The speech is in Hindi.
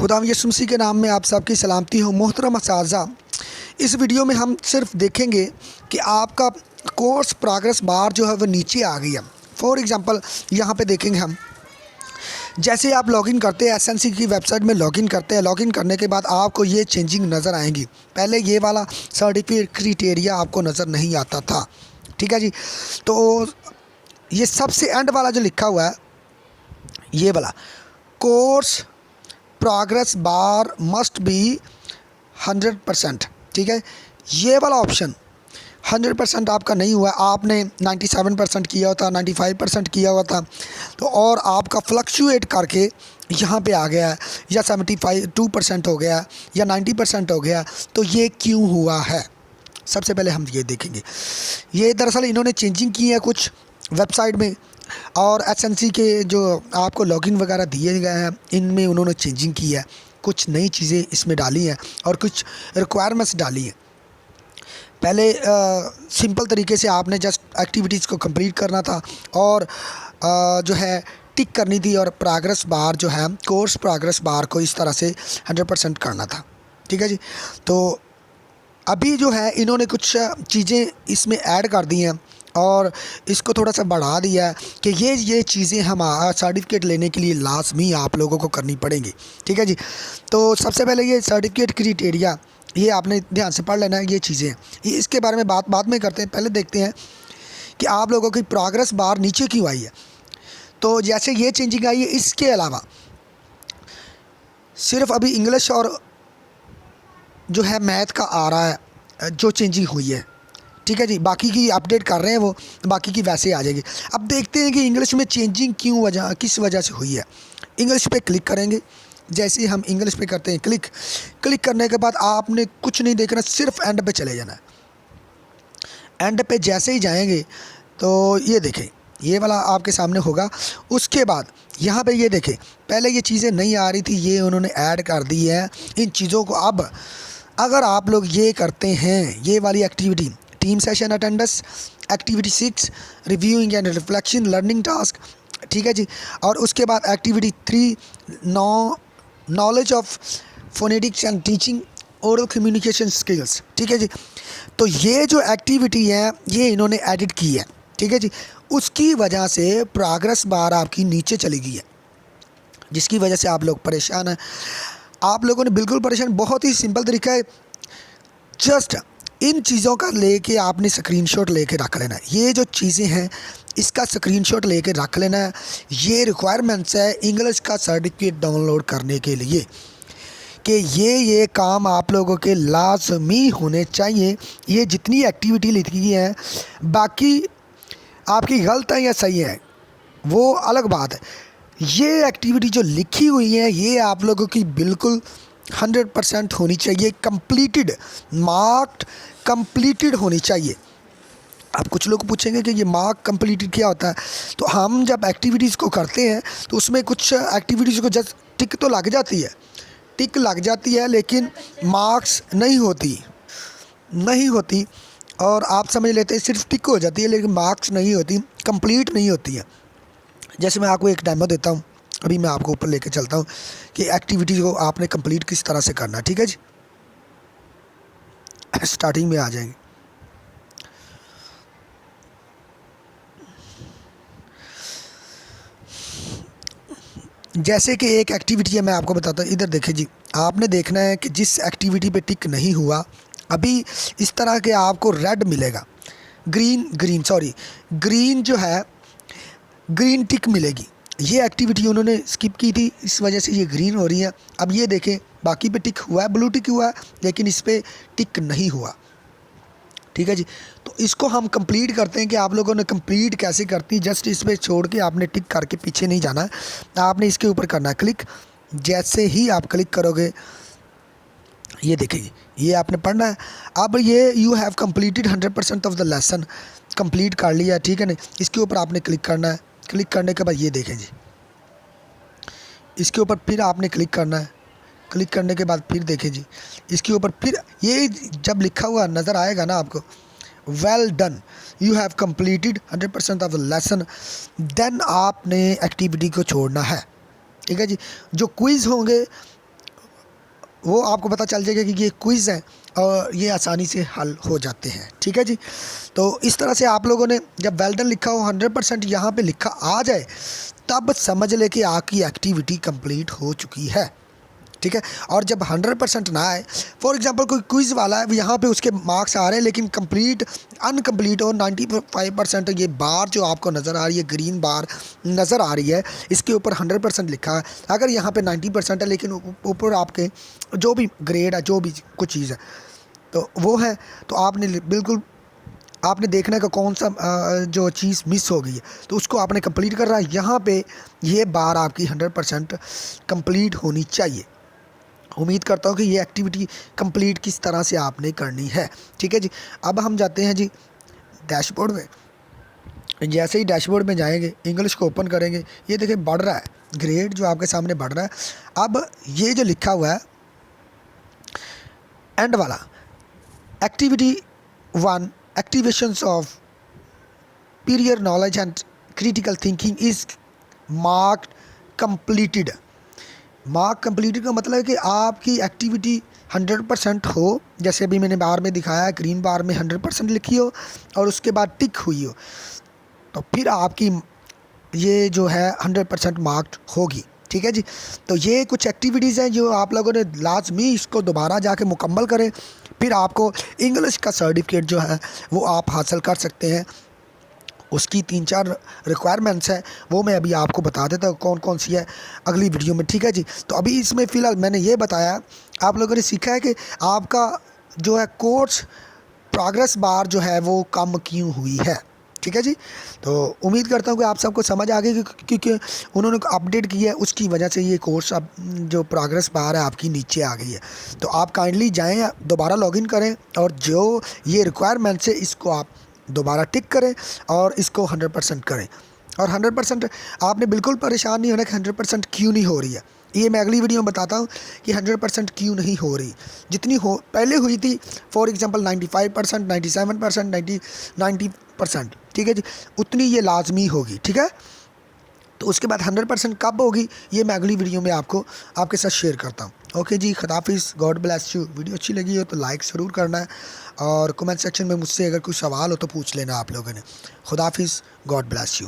खुदा यीशु मसीह के नाम में आप सबकी सलामती हो। मोहतरम असातिज़ा, इस वीडियो में हम सिर्फ देखेंगे कि आपका कोर्स प्रोग्रेस बार जो है वो नीचे आ गई है। फॉर एग्ज़ाम्पल यहाँ पे देखेंगे हम, जैसे आप लॉगिन करते हैं एसएनसी की वेबसाइट में लॉगिन करते हैं। लॉगिन करने के बाद आपको ये चेंजिंग नज़र आएंगी। पहले ये वाला सर्टिफिकेट क्राइटेरिया आपको नज़र नहीं आता था, ठीक है जी। तो ये सबसे एंड वाला जो लिखा हुआ है, ये वाला course progress bar must be 100%, ठीक है। ये वाला ऑप्शन 100% आपका नहीं हुआ, आपने 97% किया होता, 95% किया हुआ था, तो और आपका फ्लक्चुएट करके यहाँ पे आ गया है, या 75% हो गया या 90% हो गया। तो ये क्यों हुआ है, सबसे पहले हम ये देखेंगे। ये दरअसल इन्होंने चेंजिंग की है कुछ वेबसाइट में, और एसएनसी के जो आपको लॉगिन वगैरह दिए गए हैं इनमें उन्होंने चेंजिंग की है, कुछ नई चीज़ें इसमें डाली हैं और कुछ रिक्वायरमेंट्स डाली हैं। पहले सिंपल तरीके से आपने जस्ट एक्टिविटीज़ को कंप्लीट करना था और जो है टिक करनी थी, और प्रोग्रेस बार जो है कोर्स प्रोग्रेस बार को इस तरह से 100% करना था, ठीक है जी। तो अभी जो है इन्होंने कुछ चीज़ें इसमें ऐड कर दी हैं और इसको थोड़ा सा बढ़ा दिया है कि ये चीज़ें हम सर्टिफिकेट लेने के लिए लाजमी आप लोगों को करनी पड़ेंगी, ठीक है जी। तो सबसे पहले ये सर्टिफिकेट क्राइटेरिया, ये आपने ध्यान से पढ़ लेना है। ये चीज़ें ये इसके बारे में बात बाद में करते हैं। पहले देखते हैं कि आप लोगों की प्रोग्रेस बार नीचे क्यों आई है। तो जैसे ये चेंजिंग आई है, इसके अलावा सिर्फ अभी इंग्लिश और जो है मैथ का आ रहा है जो चेंजिंग हुई है, ठीक है जी। बाकी की अपडेट कर रहे हैं वो, बाकी की वैसे आ जाएगी। अब देखते हैं कि इंग्लिश में चेंजिंग किस वजह से हुई है। इंग्लिश पे क्लिक करेंगे। जैसे ही हम इंग्लिश पे करते हैं क्लिक करने के बाद आपने कुछ नहीं देखना, सिर्फ एंड पे चले जाना है। एंड पे जैसे ही जाएंगे तो ये देखें, ये वाला आपके सामने होगा। उसके बाद यहाँ पे ये देखें, पहले ये चीज़ें नहीं आ रही थी, ये उन्होंने ऐड कर दी है इन चीज़ों को। अब अगर आप लोग ये करते हैं, ये वाली activity team session attendance, activity 6 reviewing and reflection learning task, ठीक है जी। और उसके बाद activity 3 knowledge of phonetics and teaching oral communication skills, ठीक है जी। तो ये जो एक्टिविटी है ये इन्होंने एडिट की है, ठीक है जी। उसकी वजह से प्रोग्रेस बार आपकी नीचे चली गई है, जिसकी वजह से आप लोग परेशान हैं। आप लोगों ने बिल्कुल परेशान, बहुत ही सिंपल तरीका है। जस्ट इन चीज़ों का लेके आपने स्क्रीनशॉट लेके रख लेना है। ये जो चीज़ें हैं इसका स्क्रीनशॉट लेके रख लेना है। ये रिक्वायरमेंट्स है इंग्लिश का सर्टिफिकेट डाउनलोड करने के लिए, कि ये काम आप लोगों के लाजमी होने चाहिए। ये जितनी एक्टिविटी लिखी है, बाकी आपकी गलत है या सही है वो अलग बात है। ये एक्टिविटी जो लिखी हुई है ये आप लोगों की बिल्कुल 100% होनी चाहिए, कंप्लीटेड, मार्क्ड कंप्लीटेड होनी चाहिए। अब कुछ लोग पूछेंगे कि ये मार्क कंप्लीटेड क्या होता है। तो हम जब एक्टिविटीज़ को करते हैं तो उसमें कुछ एक्टिविटीज़ को जस्ट टिक तो लग जाती है, टिक लग जाती है, लेकिन मार्क्स नहीं होती। और आप समझ लेते हैं सिर्फ टिक हो जाती है, लेकिन मार्क्स नहीं होती, कंप्लीट नहीं होती है। जैसे मैं आपको एक डेमो देता हूँ, अभी मैं आपको ऊपर लेके चलता हूँ कि एक्टिविटी को आपने कंप्लीट किस तरह से करना है, ठीक है जी। स्टार्टिंग में आ जाएंगे। जैसे कि एक एक्टिविटी है, मैं आपको बताता हूँ। इधर देखिए जी, आपने देखना है कि जिस एक्टिविटी पे टिक नहीं हुआ, अभी इस तरह के आपको रेड मिलेगा, ग्रीन जो है ग्रीन टिक मिलेगी। ये एक्टिविटी उन्होंने स्किप की थी, इस वजह से ये ग्रीन हो रही है। अब ये देखें, बाकी पे टिक हुआ है, ब्लू टिक हुआ है, लेकिन इस पर टिक नहीं हुआ, ठीक है जी। तो इसको हम कंप्लीट करते हैं कि आप लोगों ने कंप्लीट कैसे करती। जस्ट इस पर छोड़ के आपने टिक करके पीछे नहीं जाना है, आपने इसके ऊपर करना है क्लिक। जैसे ही आप क्लिक करोगे, ये देखिए, ये आपने पढ़ना है। अब ये you have completed 100% of the lesson, complete कर लिया, ठीक है ना। इसके ऊपर आपने क्लिक करना है। क्लिक करने के बाद ये देखें जी, इसके ऊपर फिर आपने क्लिक करना है। क्लिक करने के बाद फिर देखें जी, इसके ऊपर फिर ये जब लिखा हुआ नज़र आएगा ना आपको, well done, you have completed 100% of the lesson, then आपने एक्टिविटी को छोड़ना है, ठीक है जी। जो क्विज़ होंगे वो आपको पता चल जाएगा कि ये क्विज़ है और ये आसानी से हल हो जाते हैं। ठीक है जी। तो इस तरह से आप लोगों ने जब वेल डन लिखा हो 100% यहाँ पे लिखा आ जाए, तब समझ ले कि आपकी एक्टिविटी कंप्लीट हो चुकी है। ठीक है। और जब 100% ना आए, फॉर एग्जांपल कोई क्विज़ वाला है, यहाँ पे उसके मार्क्स आ रहे हैं लेकिन कंप्लीट अनकम्प्लीट हो 95%, ये बार जो आपको नज़र आ रही है, ग्रीन बार नज़र आ रही है, इसके ऊपर 100% लिखा है। अगर यहाँ पे 90% है लेकिन ऊपर आपके जो भी ग्रेड है, जो भी कुछ चीज़ है तो वो है, तो आपने बिल्कुल आपने देखना है कि कौन सा जो चीज़ मिस हो गई है, तो उसको आपने कंप्लीट कर रहा है। यहाँ पे ये बार आपकी 100% कंप्लीट होनी चाहिए। उम्मीद करता हूँ कि ये एक्टिविटी कंप्लीट किस तरह से आपने करनी है। ठीक है जी। अब हम जाते हैं जी डैशबोर्ड में। जैसे ही डैशबोर्ड में जाएंगे, इंग्लिश को ओपन करेंगे, ये देखिए बढ़ रहा है, ग्रेड जो आपके सामने बढ़ रहा है। अब ये जो लिखा हुआ है एंड वाला, activity 1, activations of prior knowledge and critical thinking is marked completed. Mark completed का मतलब है कि आपकी एक्टिविटी 100% हो। जैसे अभी मैंने बार में दिखाया है, ग्रीन बार में 100% लिखी हो और उसके बाद टिक हुई हो, तो फिर आपकी ये जो है 100% मार्क्ड होगी। ठीक है जी। तो ये कुछ एक्टिविटीज़ हैं जो आप लोगों ने लाजमी इसको दोबारा जाके मुकम्मल करें, फिर आपको इंग्लिश का सर्टिफिकेट जो है वो आप हासिल कर सकते हैं। उसकी 3-4 रिक्वायरमेंट्स हैं, वो मैं अभी आपको बता देता हूँ कौन कौन सी है अगली वीडियो में। ठीक है जी। तो अभी इसमें फ़िलहाल मैंने ये बताया, आप लोगों ने सीखा है कि आपका जो है कोर्स प्रोग्रेस बार जो है वो कम क्यों हुई है। ठीक है जी। तो उम्मीद करता हूँ कि आप सबको समझ आ गई, क्योंकि उन्होंने अपडेट किया है, उसकी वजह से ये कोर्स अब जो प्रोग्रेस बार है आपकी नीचे आ गई है। तो आप काइंडली जाएँ, दोबारा लॉगिन करें और जो ये रिक्वायरमेंट्स है इसको आप दोबारा टिक करें और इसको 100% करें। और 100% आपने बिल्कुल परेशान नहीं होना कि 100% क्यों नहीं हो रही है। ये मैं अगली वीडियो में बताता हूँ कि 100% क्यों नहीं हो रही। जितनी हो पहले हुई थी, फॉर एग्जांपल 95%, 97%, 90%, ठीक है जी, उतनी ये लाजमी होगी। ठीक है। तो उसके बाद 100% कब होगी, ये मैं अगली वीडियो में आपके साथ शेयर करता हूँ। ओके जी, खुदाफिज़, गॉड ब्लेस यू। वीडियो अच्छी लगी हो तो लाइक ज़रूर करना है और कमेंट सेक्शन में मुझसे अगर कोई सवाल हो तो पूछ लेना आप लोगों ने। खुदाफिज़, गॉड ब्लेस यू।